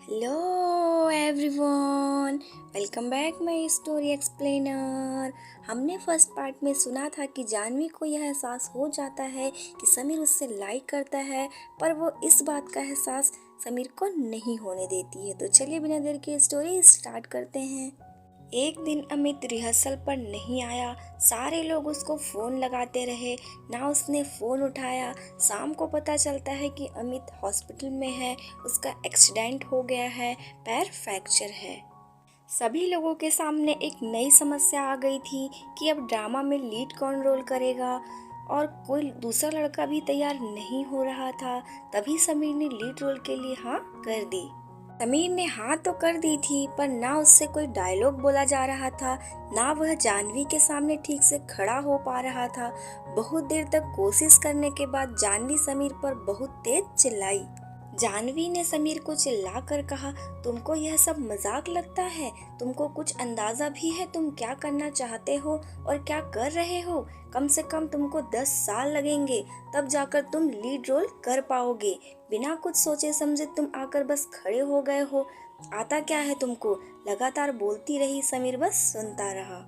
Hello everyone, welcome back my story explainer. हमने first part में सुना था कि जानवी को यह एहसास हो जाता है कि समीर उससे लाइक करता है, पर वो इस बात का एहसास समीर को नहीं होने देती है। तो चलिए बिना देर के स्टोरी स्टार्ट करते हैं। एक दिन अमित रिहर्सल पर नहीं आया। सारे लोग उसको फ़ोन लगाते रहे, ना उसने फ़ोन उठाया। शाम को पता चलता है कि अमित हॉस्पिटल में है, उसका एक्सीडेंट हो गया है, पैर फ्रैक्चर है। सभी लोगों के सामने एक नई समस्या आ गई थी कि अब ड्रामा में लीड कौन रोल करेगा, और कोई दूसरा लड़का भी तैयार नहीं हो रहा था। तभी समीर ने लीड रोल के लिए हाँ कर दी। समीर ने हाँ तो कर दी थी, पर ना उससे कोई डायलॉग बोला जा रहा था, ना वह जानवी के सामने ठीक से खड़ा हो पा रहा था। बहुत देर तक कोशिश करने के बाद जानवी समीर पर बहुत तेज चिल्लाई। जानवी ने समीर को चिल्लाकर कहा, तुमको यह सब मजाक लगता है? तुमको कुछ अंदाजा भी है तुम क्या करना चाहते हो और क्या कर रहे हो? कम से कम तुमको 10 साल लगेंगे, तब जाकर तुम लीड रोल कर पाओगे। बिना कुछ सोचे समझे तुम आकर बस खड़े हो गए हो। आता क्या है तुमको? लगातार बोलती रही समीर बस सुनता रहा।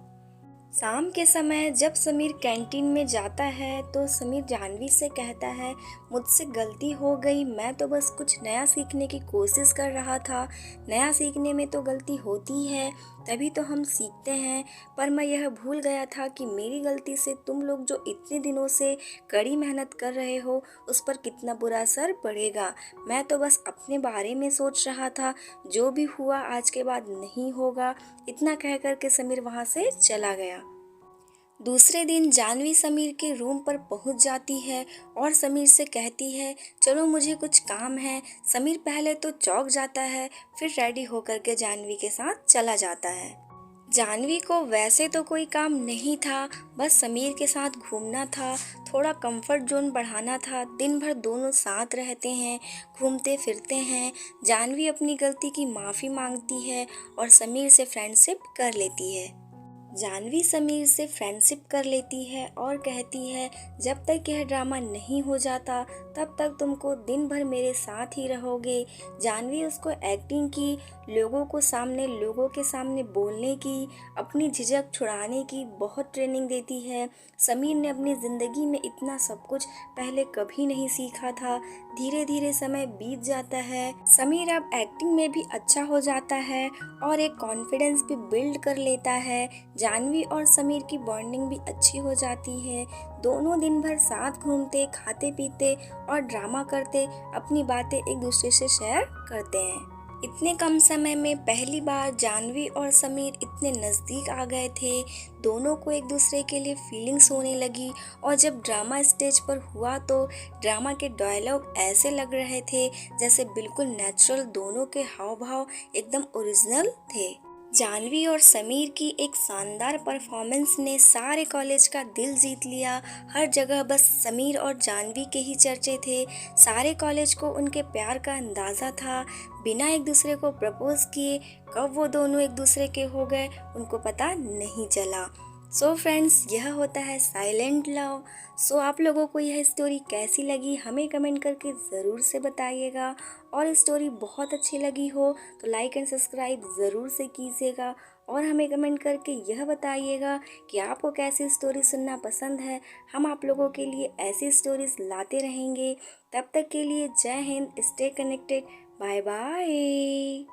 शाम के समय जब समीर कैंटीन में जाता है तो समीर जानवी से कहता है, मुझसे गलती हो गई, मैं तो बस कुछ नया सीखने की कोशिश कर रहा था। नया सीखने में तो गलती होती है, तभी तो हम सीखते हैं। पर मैं यह भूल गया था कि मेरी गलती से तुम लोग जो इतने दिनों से कड़ी मेहनत कर रहे हो उस पर कितना बुरा असर पड़ेगा। मैं तो बस अपने बारे में सोच रहा था, जो भी हुआ आज के बाद नहीं होगा। इतना कह कर के समीर वहाँ से चला गया। दूसरे दिन जानवी समीर के रूम पर पहुंच जाती है और समीर से कहती है, चलो मुझे कुछ काम है। समीर पहले तो चौंक जाता है, फिर रेडी होकर के जानवी के साथ चला जाता है। जानवी को वैसे तो कोई काम नहीं था, बस समीर के साथ घूमना था, थोड़ा कंफर्ट जोन बढ़ाना था। दिन भर दोनों साथ रहते हैं, घूमते फिरते हैं। जानवी अपनी गलती की माफ़ी मांगती है और समीर से फ्रेंडशिप कर लेती है। जानवी समीर से फ्रेंडशिप कर लेती है और कहती है, जब तक यह ड्रामा नहीं हो जाता तब तक तुमको दिन भर मेरे साथ ही रहोगे। जानवी उसको एक्टिंग की, लोगों के सामने बोलने की, अपनी झिझक छुड़ाने की बहुत ट्रेनिंग देती है। समीर ने अपनी ज़िंदगी में इतना सब कुछ पहले कभी नहीं सीखा था। धीरे धीरे समय बीत जाता है, समीर अब एक्टिंग में भी अच्छा हो जाता है और एक कॉन्फिडेंस भी बिल्ड कर लेता है। जानवी और समीर की बॉन्डिंग भी अच्छी हो जाती है। दोनों दिन भर साथ घूमते, खाते पीते और ड्रामा करते, अपनी बातें एक दूसरे से शेयर करते हैं। इतने कम समय में पहली बार जानवी और समीर इतने नज़दीक आ गए थे। दोनों को एक दूसरे के लिए फीलिंग्स होने लगी, और जब ड्रामा स्टेज पर हुआ तो ड्रामा के डायलॉग ऐसे लग रहे थे जैसे बिल्कुल नेचुरल, दोनों के हाव भाव एकदम ओरिजिनल थे। जानवी और समीर की एक शानदार परफॉर्मेंस ने सारे कॉलेज का दिल जीत लिया। हर जगह बस समीर और जानवी के ही चर्चे थे। सारे कॉलेज को उनके प्यार का अंदाज़ा था। बिना एक दूसरे को प्रपोज किए कब वो दोनों एक दूसरे के हो गए उनको पता नहीं चला। सो फ्रेंड्स, यह होता है साइलेंट लव। सो आप लोगों को यह स्टोरी कैसी लगी हमें कमेंट करके ज़रूर से बताइएगा, और स्टोरी बहुत अच्छी लगी हो तो लाइक एंड सब्सक्राइब ज़रूर से कीजिएगा, और हमें कमेंट करके यह बताइएगा कि आपको कैसी स्टोरी सुनना पसंद है। हम आप लोगों के लिए ऐसी स्टोरीज लाते रहेंगे। तब तक के लिए Jai Hind, stay connected, bye bye.